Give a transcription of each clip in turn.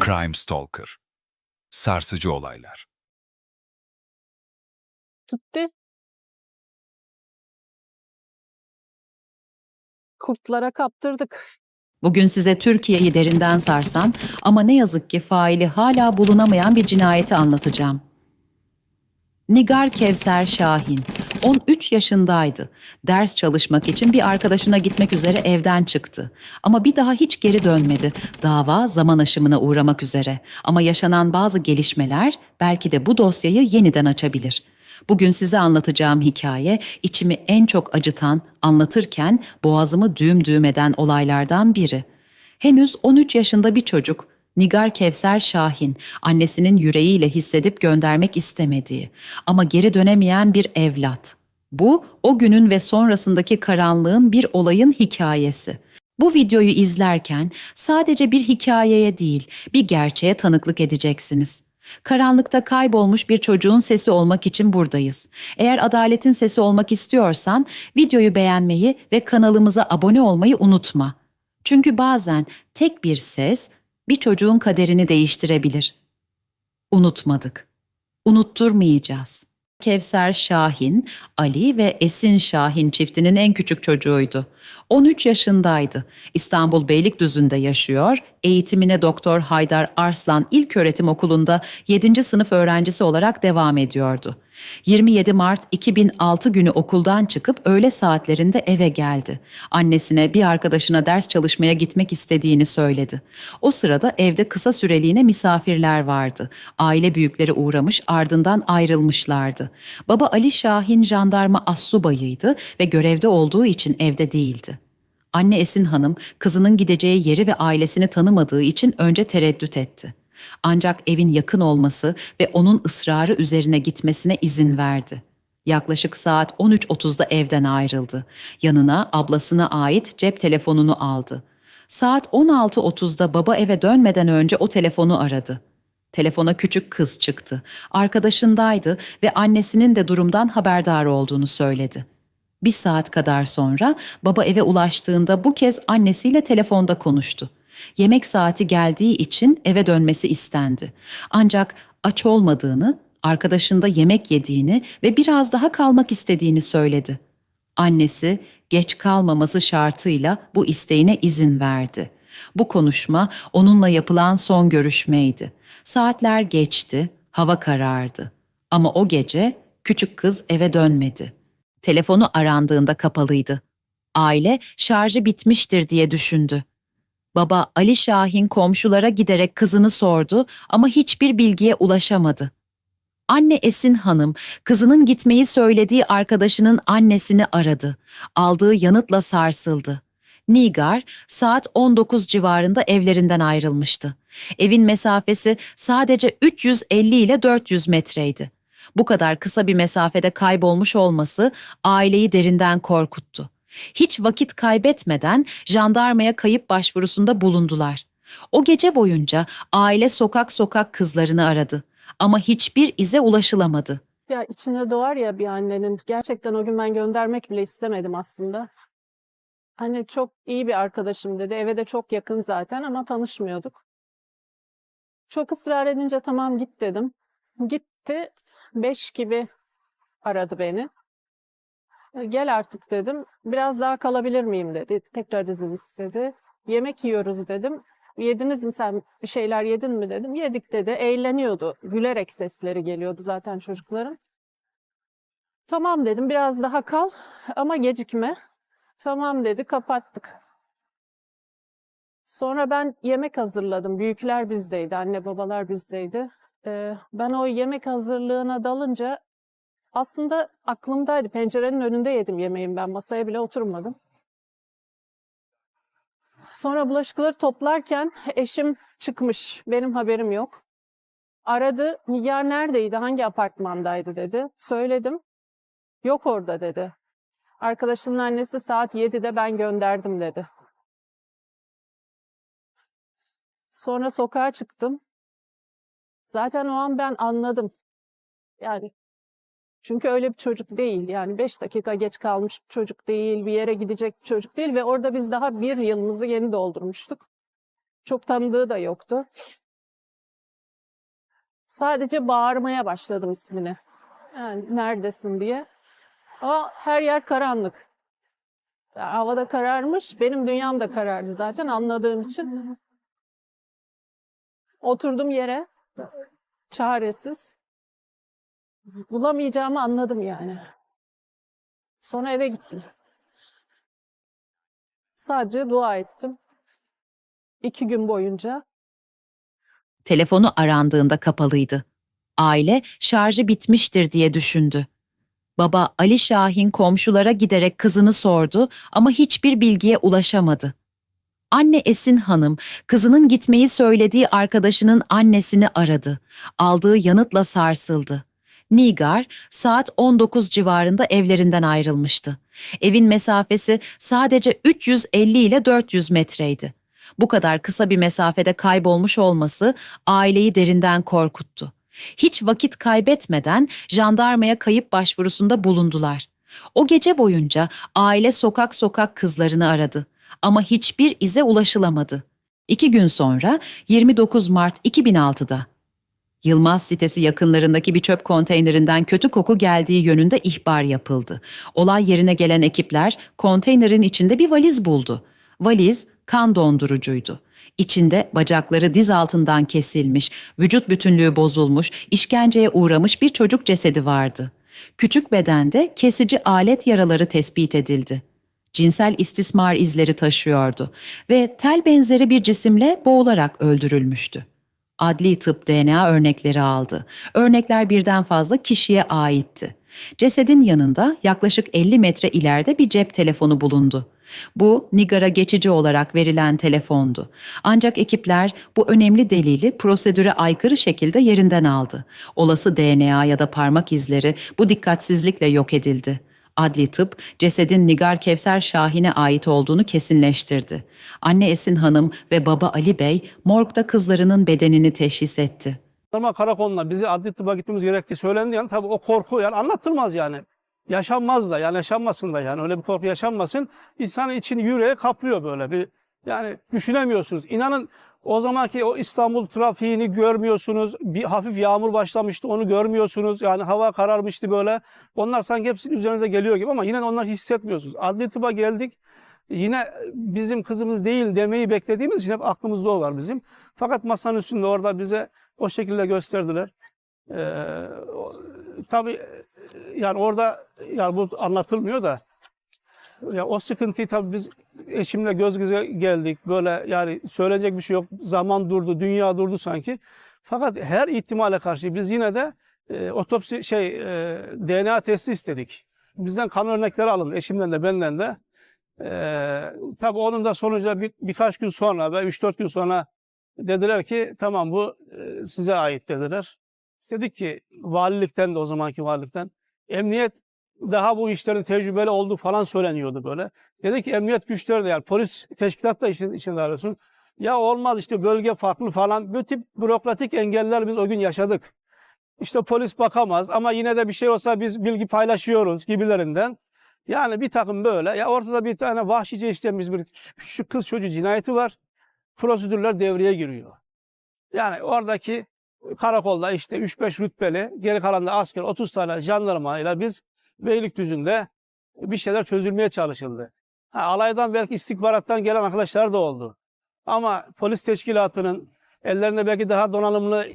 Crime Stalker. Sarsıcı olaylar. Gitti. Kurtlara kaptırdık. Bugün size Türkiye'yi derinden sarsan ama ne yazık ki faili hala bulunamayan bir cinayeti anlatacağım. Nigar Kevser Şahin, 13 yaşındaydı. Ders çalışmak için bir arkadaşına gitmek üzere evden çıktı. Ama bir daha hiç geri dönmedi. Dava zaman aşımına uğramak üzere. Ama yaşanan bazı gelişmeler belki de bu dosyayı yeniden açabilir. Bugün size anlatacağım hikaye içimi en çok acıtan, anlatırken boğazımı düğüm düğüm eden olaylardan biri. Henüz 13 yaşında bir çocuk, Nigar Kevser Şahin, annesinin yüreğiyle hissedip göndermek istemediği ama geri dönemeyen bir evlat. Bu, o günün ve sonrasındaki karanlığın bir olayın hikayesi. Bu videoyu izlerken sadece bir hikayeye değil, bir gerçeğe tanıklık edeceksiniz. Karanlıkta kaybolmuş bir çocuğun sesi olmak için buradayız. Eğer adaletin sesi olmak istiyorsan videoyu beğenmeyi ve kanalımıza abone olmayı unutma. Çünkü bazen tek bir ses bir çocuğun kaderini değiştirebilir. Unutmadık. Unutturmayacağız. Kevser Şahin, Ali ve Esin Şahin çiftinin en küçük çocuğuydu. 13 yaşındaydı. İstanbul Beylikdüzü'nde yaşıyor, eğitimine Doktor Haydar Arslan İlköğretim Okulu'nda 7. sınıf öğrencisi olarak devam ediyordu. 27 Mart 2006 günü okuldan çıkıp öğle saatlerinde eve geldi. Annesine bir arkadaşına ders çalışmaya gitmek istediğini söyledi. O sırada evde kısa süreliğine misafirler vardı. Aile büyükleri uğramış, ardından ayrılmışlardı. Baba Ali Şahin jandarma astsubayıydı ve görevde olduğu için evde değildi. Anne Esin Hanım kızının gideceği yeri ve ailesini tanımadığı için önce tereddüt etti. Ancak evin yakın olması ve onun ısrarı üzerine gitmesine izin verdi. Yaklaşık saat 13.30'da evden ayrıldı. Yanına ablasına ait cep telefonunu aldı. Saat 16.30'da baba eve dönmeden önce o telefonu aradı. Telefona küçük kız çıktı. Arkadaşındaydı ve annesinin de durumdan haberdar olduğunu söyledi. Bir saat kadar sonra baba eve ulaştığında bu kez annesiyle telefonda konuştu. Yemek saati geldiği için eve dönmesi istendi. Ancak aç olmadığını, arkadaşında yemek yediğini ve biraz daha kalmak istediğini söyledi. Annesi geç kalmaması şartıyla bu isteğine izin verdi. Bu konuşma onunla yapılan son görüşmeydi. Saatler geçti, hava karardı. Ama o gece küçük kız eve dönmedi. Telefonu arandığında kapalıydı. Aile şarjı bitmiştir diye düşündü. Baba Ali Şahin komşulara giderek kızını sordu ama hiçbir bilgiye ulaşamadı. Anne Esin Hanım kızının gitmeyi söylediği arkadaşının annesini aradı. Aldığı yanıtla sarsıldı. Nigar saat 19 civarında evlerinden ayrılmıştı. Evin mesafesi sadece 350 ile 400 metreydi. Bu kadar kısa bir mesafede kaybolmuş olması aileyi derinden korkuttu. Hiç vakit kaybetmeden jandarmaya kayıp başvurusunda bulundular. O gece boyunca aile sokak sokak kızlarını aradı ama hiçbir ize ulaşılamadı. Ya içine doğar ya bir annenin. Gerçekten o gün ben göndermek bile istemedim aslında. Hani çok iyi bir arkadaşım dedi. Eve de çok yakın zaten ama tanışmıyorduk. Çok ısrar edince tamam git dedim. Gitti. 5 gibi aradı beni. Gel artık dedim. Biraz daha kalabilir miyim dedi. Tekrar izin istedi. Yemek yiyoruz dedim. Yediniz mi sen bir şeyler yedin mi dedim. Yedik dedi. Eğleniyordu. Gülerek sesleri geliyordu zaten çocukların. Tamam dedim biraz daha kal ama gecikme. Tamam dedi kapattık. Sonra ben yemek hazırladım. Büyükler bizdeydi, anne babalar bizdeydi. Ben o yemek hazırlığına dalınca aslında aklımdaydı. Pencerenin önünde yedim yemeğimi ben. Masaya bile oturmadım. Sonra bulaşıkları toplarken eşim çıkmış. Benim haberim yok. Aradı. Nigar neredeydi? Hangi apartmandaydı dedi. Söyledim. Yok orada dedi. Arkadaşımın annesi saat 7'de ben gönderdim dedi. Sonra sokağa çıktım. Zaten o an ben anladım. Yani çünkü öyle bir çocuk değil. Yani 5 dakika geç kalmış bir çocuk değil, bir yere gidecek bir çocuk değil ve orada biz daha 1 yılımızı yeni doldurmuştuk. Çok tanıdığı da yoktu. Sadece bağırmaya başladım ismini. Yani neredesin diye. Ama her yer karanlık. Ya, havada kararmış. Benim dünyam da karardı zaten anladığım için. Oturdum yere. Çaresiz. Bulamayacağımı anladım yani. Sonra eve gittim. Sadece dua ettim. 2 gün boyunca. Telefonu arandığında kapalıydı. Aile şarjı bitmiştir diye düşündü. Baba Ali Şahin komşulara giderek kızını sordu ama hiçbir bilgiye ulaşamadı. Anne Esin Hanım, kızının gitmeyi söylediği arkadaşının annesini aradı. Aldığı yanıtla sarsıldı. Nigar, saat 19 civarında evlerinden ayrılmıştı. Evin mesafesi sadece 350 ile 400 metreydi. Bu kadar kısa bir mesafede kaybolmuş olması aileyi derinden korkuttu. Hiç vakit kaybetmeden jandarmaya kayıp başvurusunda bulundular. O gece boyunca aile sokak sokak kızlarını aradı. Ama hiçbir ize ulaşılamadı. 2 gün sonra 29 Mart 2006'da Yılmaz sitesi yakınlarındaki bir çöp konteynerinden kötü koku geldiği yönünde ihbar yapıldı. Olay yerine gelen ekipler konteynerin içinde bir valiz buldu. Valiz kan dondurucuydu. İçinde bacakları diz altından kesilmiş, vücut bütünlüğü bozulmuş, işkenceye uğramış bir çocuk cesedi vardı. Küçük bedende kesici alet yaraları tespit edildi. Cinsel istismar izleri taşıyordu ve tel benzeri bir cisimle boğularak öldürülmüştü. Adli tıp DNA örnekleri aldı. Örnekler birden fazla kişiye aitti. Cesedin yanında yaklaşık 50 metre ileride bir cep telefonu bulundu. Bu Nigar'a geçici olarak verilen telefondu. Ancak ekipler bu önemli delili prosedüre aykırı şekilde yerinden aldı. Olası DNA ya da parmak izleri bu dikkatsizlikle yok edildi. Adli tıp, cesedin Nigar Kevser Şahin'e ait olduğunu kesinleştirdi. Anne Esin Hanım ve baba Ali Bey, morgda kızlarının bedenini teşhis etti. Ama karakoluna bizi adli tıbba gitmemiz gerektiği söylendi yani tabii o korku yani anlatılmaz yani. Yaşanmaz da yani yaşanmasın da yani öyle bir korku yaşanmasın. İnsanın içini yüreğe kaplıyor böyle bir yani düşünemiyorsunuz. İnanın o zamanki o İstanbul trafiğini görmüyorsunuz. Bir hafif yağmur başlamıştı onu görmüyorsunuz. Yani hava kararmıştı böyle. Onlar sanki hepsinin üzerinize geliyor gibi ama yine onları hissetmiyorsunuz. Adli tıbba geldik. Yine bizim kızımız değil demeyi beklediğimiz için hep aklımızda o var bizim. Fakat masanın üstünde orada bize o şekilde gösterdiler. Tabii yani orada yani bu anlatılmıyor da ya o sıkıntıyı tabii biz eşimle göz göze geldik. Böyle yani söyleyecek bir şey yok. Zaman durdu, dünya durdu sanki. Fakat her ihtimale karşı biz yine de otopsi DNA testi istedik. Bizden kan örnekleri alındı. Eşimden de benden de. Tabii onun da sonucu birkaç gün sonra ve 3-4 gün sonra dediler ki tamam bu size ait dediler. İstedik ki valilikten de o zamanki valilikten emniyet daha bu işlerin tecrübeli olduğu falan söyleniyordu böyle. Dedi ki emniyet güçleri de yani polis teşkilat da içinde arıyorsun. Ya olmaz işte bölge farklı falan. Bu tip bürokratik engeller biz o gün yaşadık. İşte polis bakamaz ama yine de bir şey olsa biz bilgi paylaşıyoruz gibilerinden. Yani bir takım böyle. Ya ortada bir tane vahşice işlenmiş bir küçük kız çocuğu cinayeti var. Prosedürler devreye giriyor. Yani oradaki karakolda işte 3-5 rütbeli, geri kalan da asker 30 tane jandarmayla biz Beylikdüzü'nde bir şeyler çözülmeye çalışıldı. Alaydan belki istihbarattan gelen arkadaşlar da oldu. Ama polis teşkilatının ellerinde belki daha donanımlı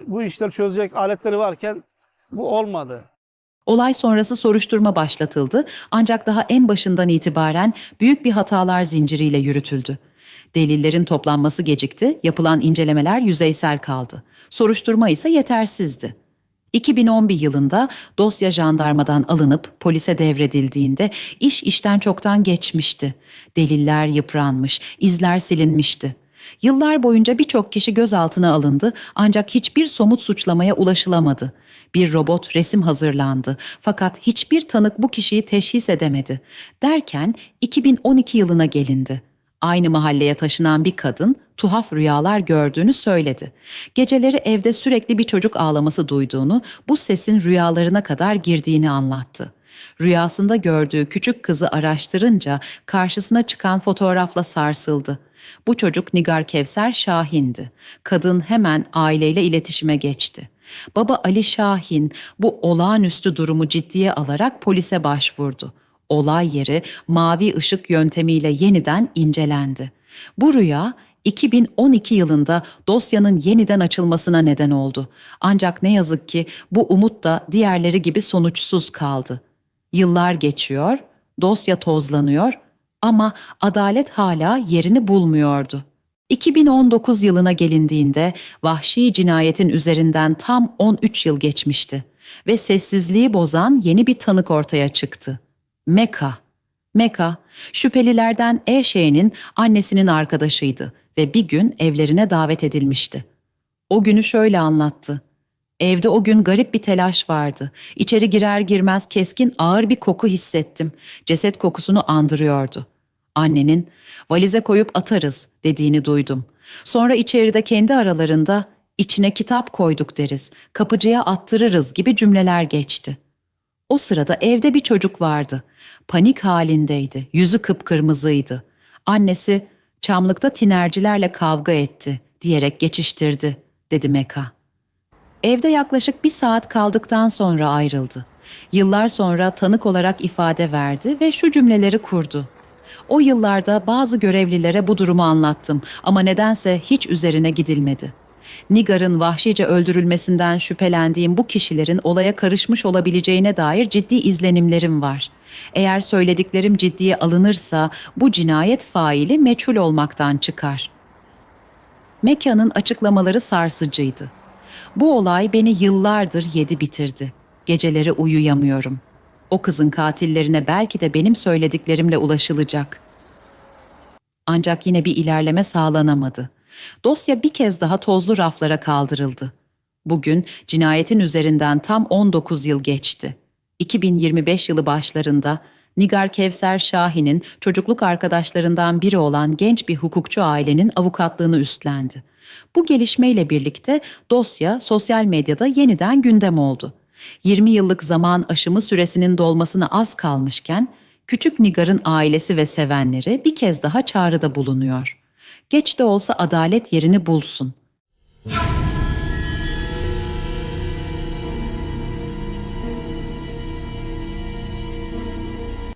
bu işleri çözecek aletleri varken bu olmadı. Olay sonrası soruşturma başlatıldı ancak daha en başından itibaren büyük bir hatalar zinciriyle yürütüldü. Delillerin toplanması gecikti, yapılan incelemeler yüzeysel kaldı. Soruşturma ise yetersizdi. 2011 yılında dosya jandarmadan alınıp polise devredildiğinde iş işten çoktan geçmişti. Deliller yıpranmış, izler silinmişti. Yıllar boyunca birçok kişi gözaltına alındı ancak hiçbir somut suçlamaya ulaşılamadı. Bir robot resim hazırlandı fakat hiçbir tanık bu kişiyi teşhis edemedi. Derken 2012 yılına gelindi. Aynı mahalleye taşınan bir kadın tuhaf rüyalar gördüğünü söyledi. Geceleri evde sürekli bir çocuk ağlaması duyduğunu, bu sesin rüyalarına kadar girdiğini anlattı. Rüyasında gördüğü küçük kızı araştırınca karşısına çıkan fotoğrafla sarsıldı. Bu çocuk Nigar Kevser Şahin'di. Kadın hemen aileyle iletişime geçti. Baba Ali Şahin bu olağanüstü durumu ciddiye alarak polise başvurdu. Olay yeri mavi ışık yöntemiyle yeniden incelendi. Bu rüya 2012 yılında dosyanın yeniden açılmasına neden oldu. Ancak ne yazık ki bu umut da diğerleri gibi sonuçsuz kaldı. Yıllar geçiyor, dosya tozlanıyor ama adalet hala yerini bulmuyordu. 2019 yılına gelindiğinde vahşi cinayetin üzerinden tam 13 yıl geçmişti ve sessizliği bozan yeni bir tanık ortaya çıktı. Meka. Meka, şüphelilerden Eşe'nin annesinin arkadaşıydı ve bir gün evlerine davet edilmişti. O günü şöyle anlattı. Evde o gün garip bir telaş vardı. İçeri girer girmez keskin ağır bir koku hissettim. Ceset kokusunu andırıyordu. Annenin valize koyup atarız dediğini duydum. Sonra içeride kendi aralarında içine kitap koyduk deriz, kapıcıya attırırız gibi cümleler geçti. O sırada evde bir çocuk vardı. Panik halindeydi, yüzü kıpkırmızıydı. Annesi çamlıkta tinercilerle kavga etti diyerek geçiştirdi, dedi Meka. Evde yaklaşık 1 saat kaldıktan sonra ayrıldı. Yıllar sonra tanık olarak ifade verdi ve şu cümleleri kurdu. O yıllarda bazı görevlilere bu durumu anlattım ama nedense hiç üzerine gidilmedi. Nigar'ın vahşice öldürülmesinden şüphelendiğim bu kişilerin olaya karışmış olabileceğine dair ciddi izlenimlerim var. Eğer söylediklerim ciddiye alınırsa bu cinayet faili meçhul olmaktan çıkar. Meka'nın açıklamaları sarsıcıydı. Bu olay beni yıllardır yedi bitirdi. Geceleri uyuyamıyorum. O kızın katillerine belki de benim söylediklerimle ulaşılacak. Ancak yine bir ilerleme sağlanamadı. Dosya bir kez daha tozlu raflara kaldırıldı. Bugün cinayetin üzerinden tam 19 yıl geçti. 2025 yılı başlarında Nigar Kevser Şahin'in çocukluk arkadaşlarından biri olan genç bir hukukçu ailenin avukatlığını üstlendi. Bu gelişmeyle birlikte dosya sosyal medyada yeniden gündem oldu. 20 yıllık zaman aşımı süresinin dolmasına az kalmışken, küçük Nigar'ın ailesi ve sevenleri bir kez daha çağrıda bulunuyor. Geç de olsa adalet yerini bulsun.